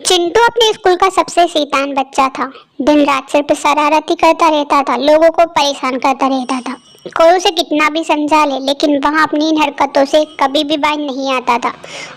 चिंटू अपने स्कूल का सबसे शैतान बच्चा था। दिन रात सिर्फ शरारत ही करता रहता था, लोगों को परेशान करता रहता था। कोई उसे कितना भी समझा ले, लेकिन वहाँ अपनी इन हरकतों से कभी भी बाज नहीं आता था।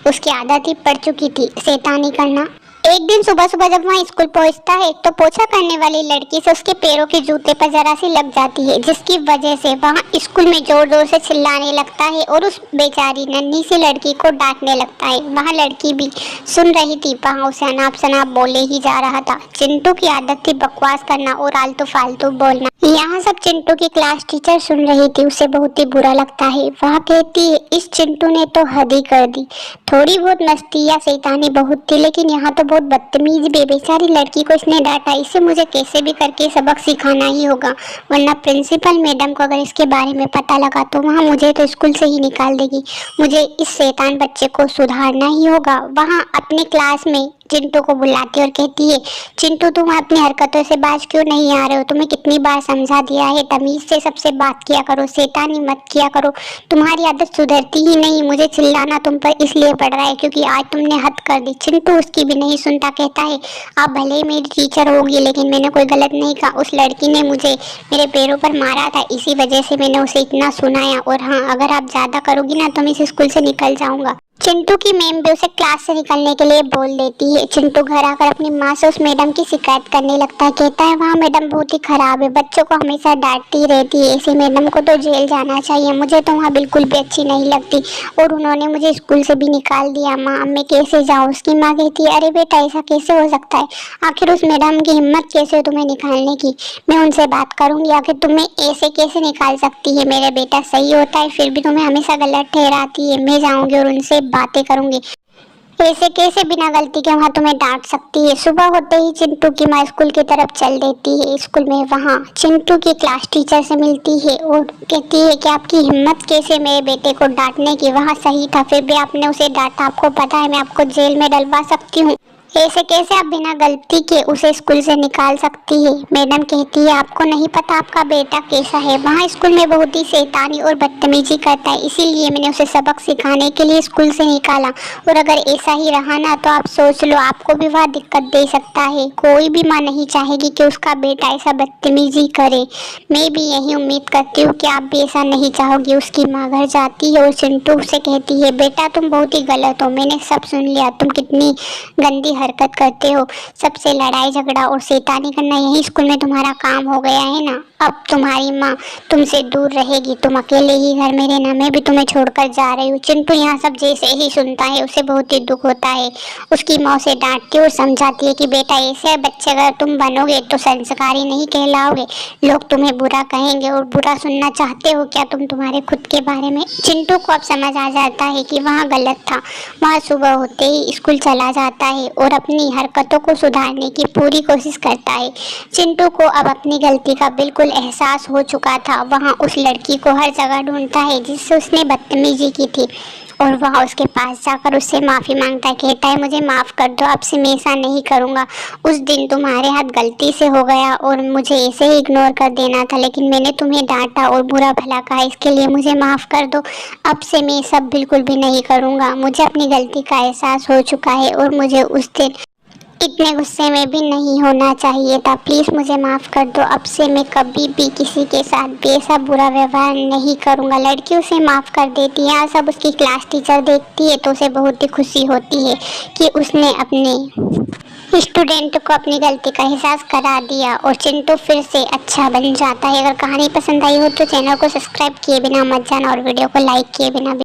उसकी आदत ही पड़ चुकी थी शैतानी करना। एक दिन सुबह सुबह जब वहाँ स्कूल पहुँचता है तो पोछा करने वाली लड़की से उसके पैरों के जूते पर जरा सी लग जाती है, जिसकी वजह से वहाँ स्कूल में जोर जोर से चिल्लाने लगता है और उस बेचारी नन्ही सी लड़की को डांटने लगता है। वहाँ लड़की भी सुन रही थी, वहाँ उसे अनाप शनाप बोले ही जा रहा था। चिंटू की आदत थी बकवास करना और आलतू फालतू बोलना। यहाँ सब चिंटू की क्लास टीचर सुन रही थी, उसे बहुत ही बुरा लगता है। वह कहती है, इस चिंटू ने तो हद ही कर दी। थोड़ी बहुत मस्ती या शैतानी बहुत थी, लेकिन यहाँ तो बहुत बदतमीज बेचारी लड़की को इसने डांटा। इसे मुझे कैसे भी करके सबक सिखाना ही होगा, वरना प्रिंसिपल मैडम को अगर इसके बारे में पता लगा तो वहाँ मुझे तो स्कूल से ही निकाल देगी। मुझे इस शैतान बच्चे को सुधारना ही होगा। वहाँ अपने क्लास में चिंटू को बुलाती और कहती है, चिंटू तुम अपनी हरकतों से बाज क्यों नहीं आ रहे हो? तुम्हें कितनी बार समझा दिया है, तमीज से सबसे बात किया करो, शैतानी मत किया करो। तुम्हारी आदत सुधरती ही नहीं। मुझे चिल्लाना तुम पर इसलिए पड़ रहा है क्योंकि आज तुमने हद कर दी। चिंटू उसकी भी नहीं सुनता, कहता है, आप भले ही मेरी टीचर होगी, लेकिन मैंने कोई गलत नहीं कहा। उस लड़की ने मुझे मेरे पैरों पर मारा था, इसी वजह से मैंने उसे इतना सुनाया। और हाँ, अगर आप ज्यादा करोगी ना तो मैं इस स्कूल से निकल जाऊंगा। चिंटू की मैम भी उसे क्लास से निकलने के लिए बोल देती है। चिंटू घर आकर अपनी माँ से उस मैडम की शिकायत करने लगता है। कहता है, वहाँ मैडम बहुत ही खराब है, बच्चों को हमेशा डांटती रहती है, ऐसी मैडम को तो जेल जाना चाहिए। मुझे तो वहाँ बिल्कुल भी अच्छी नहीं लगती और उन्होंने मुझे स्कूल से भी निकाल दिया। माँ, मैं कैसे जाऊँ? उसकी माँ कहती है, अरे बेटा, ऐसा कैसे हो सकता है? आखिर उस मैडम की हिम्मत कैसे हो तुम्हें निकालने की? मैं उनसे बात करूंगी। आखिर तुम्हें ऐसे कैसे निकाल सकती है? मेरा बेटा सही होता है, फिर भी तुम्हें हमेशा गलत ठहराती है। मैं जाऊंगी और उनसे बातें करूंगी। ऐसे कैसे बिना गलती के वहाँ तुम्हें डांट सकती है? सुबह होते ही चिंटू की माँ स्कूल की तरफ चल देती है। स्कूल में वहाँ चिंटू की क्लास टीचर से मिलती है और कहती है कि आपकी हिम्मत कैसे मेरे बेटे को डांटने की? वहाँ सही था, फिर भी आपने उसे डांटा। आपको पता है मैं आपको जेल में डलवा सकती हूँ। ऐसे कैसे आप बिना गलती के उसे स्कूल से निकाल सकती है? मैडम कहती है, आपको नहीं पता आपका बेटा कैसा है? वहाँ स्कूल में बहुत ही शैतानी और बदतमीजी करता है, इसीलिए मैंने उसे सबक सिखाने के लिए स्कूल से निकाला। और अगर ऐसा ही रहा ना तो आप सोच लो, आपको भी वह दिक्कत दे सकता है। कोई भी माँ नहीं चाहेगी कि उसका बेटा ऐसा बदतमीजी करे। मैं भी यही उम्मीद करती हूँ कि आप भी ऐसा नहीं चाहोगी। उसकी माँ घर जाती है और चिंटू से कहती है, बेटा तुम बहुत ही गलत हो, मैंने सब सुन लिया। तुम कितनी गंदी हरकत करते हो, सबसे लड़ाई झगड़ा और शैतानी करना, यही स्कूल में तुम्हारा काम हो गया है ना। अब तुम्हारी माँ तुमसे दूर रहेगी, तुम अकेले ही घर में रहना, मैं भी तुम्हें छोड़कर जा रही हूँ। चिंटू यहाँ सब जैसे ही सुनता है उसे बहुत ही दुख होता है। उसकी माँ उसे डांटती और समझाती है कि बेटा, ऐसे बच्चे अगर तुम बनोगे तो संस्कारी नहीं कहलाओगे, लोग तुम्हें बुरा कहेंगे। और बुरा सुनना चाहते हो क्या तुम तुम्हारे खुद के बारे में? चिंटू को अब समझ आ जाता है कि वहाँ गलत था। वहाँ सुबह होते ही स्कूल चला जाता है और अपनी हरकतों को सुधारने की पूरी कोशिश करता है। चिंटू को अब अपनी गलती का बिल्कुल एहसास हो चुका था। वहाँ उस लड़की को हर जगह ढूंढता है जिससे उसने बदतमीजी की थी और वहाँ उसके पास जाकर उससे माफ़ी मांगता है। कहता है, मुझे माफ़ कर दो, आपसे मैं ऐसा नहीं करूँगा। उस दिन तुम्हारे हाथ गलती से हो गया और मुझे ऐसे ही इग्नोर कर देना था, लेकिन मैंने तुम्हें डांटा और बुरा भला कहा, इसके लिए मुझे माफ़ कर दो। अब से मैं सब बिल्कुल भी नहीं करूँगा। मुझे अपनी गलती का एहसास हो चुका है और मुझे उस दिन इतने गुस्से में भी नहीं होना चाहिए था। प्लीज़ मुझे माफ़ कर दो। अब से मैं कभी भी किसी के साथ भी ऐसा बुरा व्यवहार नहीं करूँगा। लड़की उसे माफ़ कर देती है। सब उसकी क्लास टीचर देखती है तो उसे बहुत ही खुशी होती है कि उसने अपने स्टूडेंट को अपनी गलती का एहसास करा दिया और चिंटू फिर से अच्छा बन जाता है। अगर कहानी पसंद आई हो तो चैनल को सब्सक्राइब किए बिना मत जाना और वीडियो को लाइक किए बिना